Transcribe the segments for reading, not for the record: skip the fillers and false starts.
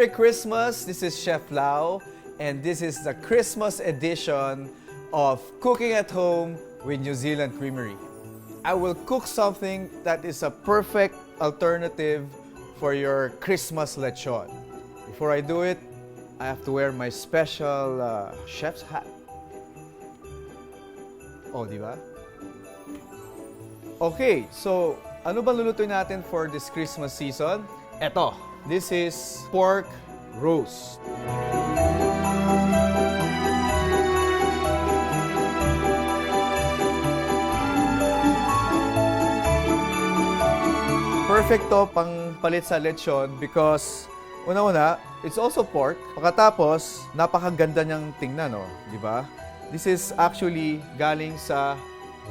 Merry Christmas! This is Chef Lau, and this is the Christmas edition of Cooking at Home with New Zealand Creamery. I will cook something that is a perfect alternative for your Christmas lechon. Before I do it, I have to wear my special chef's hat. Oh, di ba? Okay, so ano bang lulutuin natin for this Christmas season? Eto, this is pork roast. Perfect to pang palit sa lechon because una-una, it's also pork. Pagkatapos, napakaganda niyang tingnan, no? Di ba? This is actually galing sa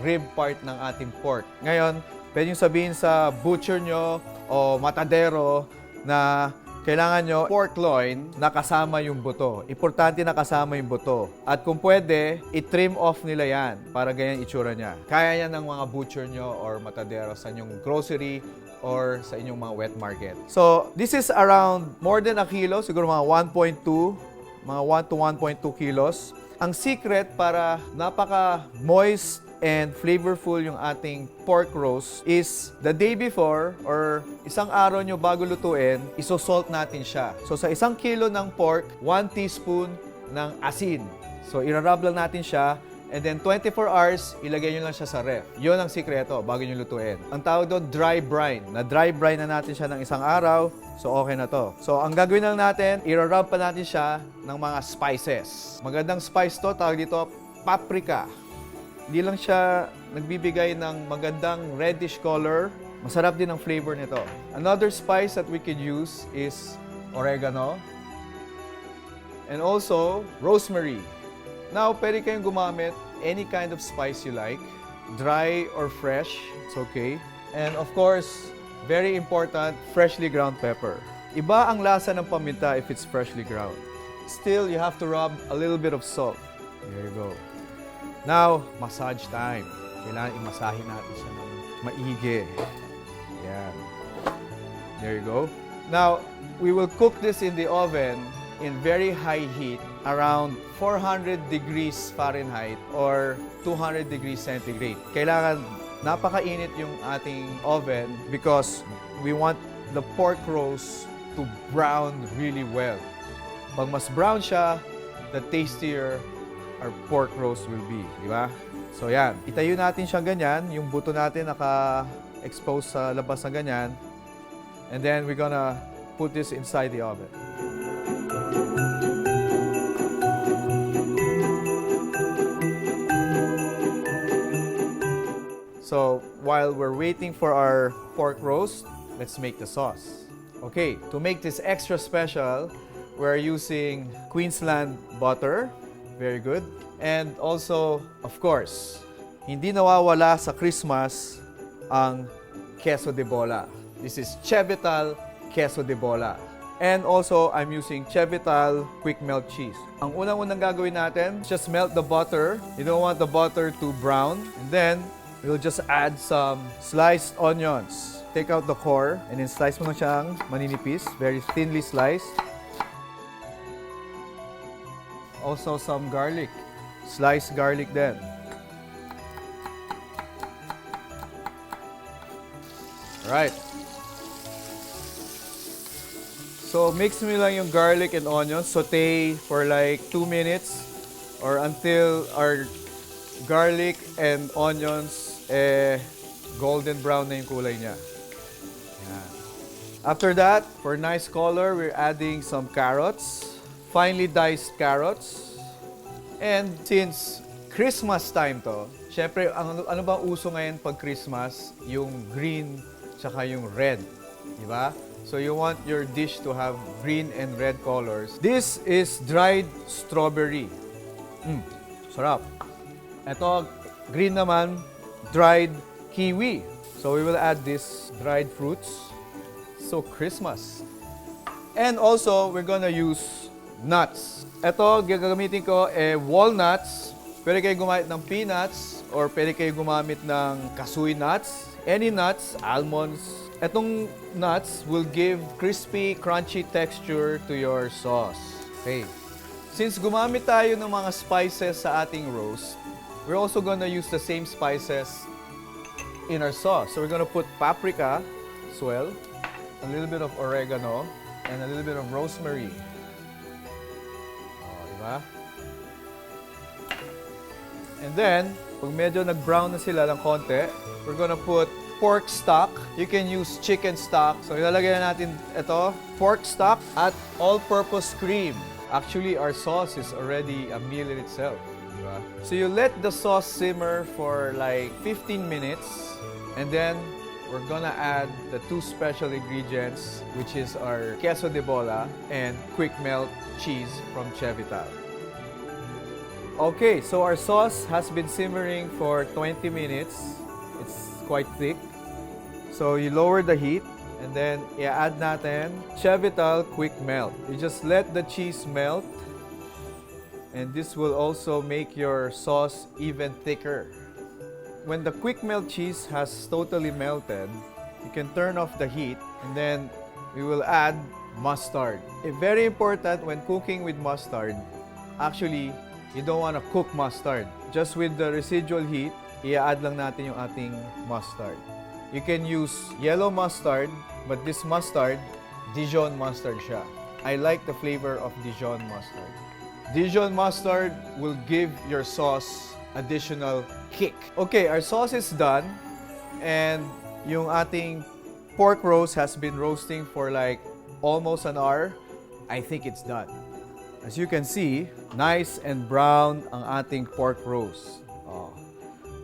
rib part ng ating pork. Ngayon, pwede nyo sabihin sa butcher nyo o matadero na kailangan nyo pork loin na kasama yung buto. Importante na kasama yung buto. At kung pwede, i-trim off nila yan para ganyan itsura niya. Kaya yan ng mga butcher nyo or matadero sa inyong grocery or sa inyong mga wet market. So, this is around more than a kilo, siguro mga 1.2, mga 1 to 1.2 kilos. Ang secret para napaka-moist and flavorful yung ating pork roast is the day before or isang araw nyo bago lutuin, isosalt natin siya. So sa isang kilo ng pork, 1 teaspoon ng asin. So irarab lang natin siya and then 24 hours, ilagay nyo lang siya sa ref. Yun ang sikreto bago nyo lutuin. Ang tawag doon, dry brine. Na-dry brine na natin siya ng isang araw, so okay na to. So ang gagawin lang natin, irarab pa natin siya ng mga spices. Magandang spice to, tawag dito, paprika. Hindi lang siya nagbibigay ng magandang reddish color. Masarap din ang flavor nito. Another spice that we could use is oregano. And also, rosemary. Now, pwede kayong gumamit any kind of spice you like. Dry or fresh, it's okay. And of course, very important, freshly ground pepper. Iba ang lasa ng paminta if it's freshly ground. Still, you have to rub a little bit of salt. There you go. Now, massage time. Kailangan imasahin natin siya ng maigi. Yan. There you go. Now, we will cook this in the oven in very high heat, around 400 degrees Fahrenheit or 200 degrees centigrade. Kailangan napakainit yung ating oven because we want the pork roast to brown really well. Pag mas brown siya, the tastier our pork roast will be, di ba? So yan, itayo natin siyang ganyan, yung buto natin naka-expose sa labas na ganyan. And then we're gonna put this inside the oven. So while we're waiting for our pork roast, let's make the sauce. Okay, to make this extra special, we're using Queensland butter. Very good. And also, of course, hindi nawawala sa Christmas ang queso de bola. This is Chevital queso de bola. And also, I'm using Chevital QUICKMELT cheese. Ang unang-unang gagawin natin, just melt the butter. You don't want the butter to brown. And then, we'll just add some sliced onions. Take out the core and then slice mo na siyang maninipis, very thinly sliced. Also some garlic. Sliced garlic then. Right. So mix mo lang yung garlic and onions. Saute for like 2 minutes or until our garlic and onions golden brown na yung kulay niya. Yan. After that, for nice color, we're adding some carrots. Finely diced carrots. And since Christmas time to, syempre, ano ba uso ngayon pag Christmas? Yung green tsaka yung red. Diba? So you want your dish to have green and red colors. This is dried strawberry. Sarap. Ito, green naman, dried kiwi. So we will add this dried fruits. So Christmas. And also, we're gonna use nuts. Ito, gagamitin ko walnuts. Pwede kayo gumamit ng peanuts or pwede kayo gumamit ng kasui nuts. Any nuts, almonds, Etong nuts will give crispy, crunchy texture to your sauce. Okay. Since gumamit tayo ng mga spices sa ating roast, we're also gonna use the same spices in our sauce. So we're gonna put paprika as well, a little bit of oregano, and a little bit of rosemary. Oh, diba? And then, pag medyo nag-brown na sila ng konti, we're gonna put pork stock. You can use chicken stock. So ilalagay na natin ito, pork stock at all-purpose cream. Actually, our sauce is already a meal in itself. Diba? So you let the sauce simmer for like 15 minutes, and then we're gonna add the two special ingredients, which is our queso de bola and QUICKMELT cheese from Chevital. Okay, so our sauce has been simmering for 20 minutes. It's quite thick. So you lower the heat, and then i-add natin Chevital QUICKMELT. You just let the cheese melt, and this will also make your sauce even thicker. When the QUICKMELT cheese has totally melted, you can turn off the heat, and then we will add mustard. Very important when cooking with mustard, actually, you don't want to cook mustard. Just with the residual heat, i-add lang natin yung ating mustard. You can use yellow mustard, but this mustard, Dijon mustard siya. I like the flavor of Dijon mustard. Dijon mustard will give your sauce additional kick. Okay, our sauce is done, and yung ating pork roast has been roasting for like almost an hour. I think it's done. As you can see, nice and brown ang ating pork roast. Oh,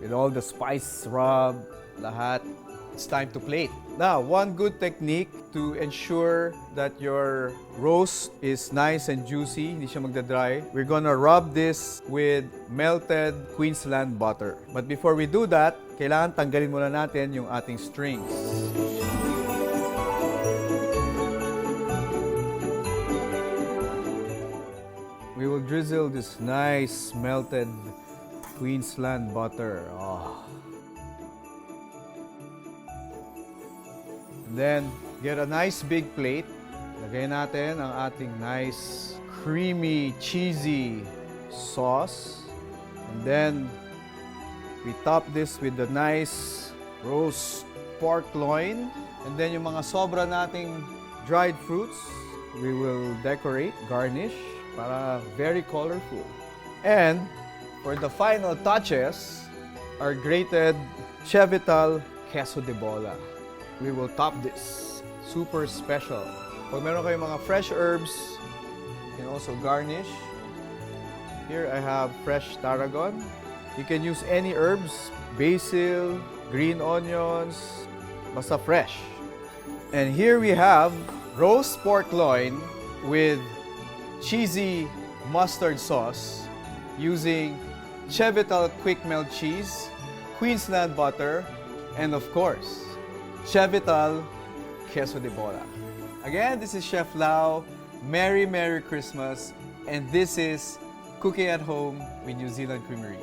with all the spice rub, lahat. It's time to plate. Now, one good technique to ensure that your roast is nice and juicy, hindi siya magdadry, we're gonna rub this with melted Queensland butter. But before we do that, kailangan tanggalin muna natin yung ating strings. We will drizzle this nice melted Queensland butter. Oh. And then, get a nice big plate. Lagay natin ang ating nice, creamy, cheesy sauce. And then, we top this with the nice roast pork loin. And then, yung mga sobra nating dried fruits, we will decorate, garnish, para very colorful. And, for the final touches, our grated Chevital queso de bola. We will top this. Super special. Pag meron kayong mga fresh herbs, you can also garnish. Here I have fresh tarragon. You can use any herbs, basil, green onions, basta fresh. And here we have roast pork loin with cheesy mustard sauce using Chevital QUICKMELT cheese, Queensland butter, and of course, Chevital queso de bola. Again, this is Chef Lau. Merry Christmas, and this is Cooking at Home with New Zealand Creamery.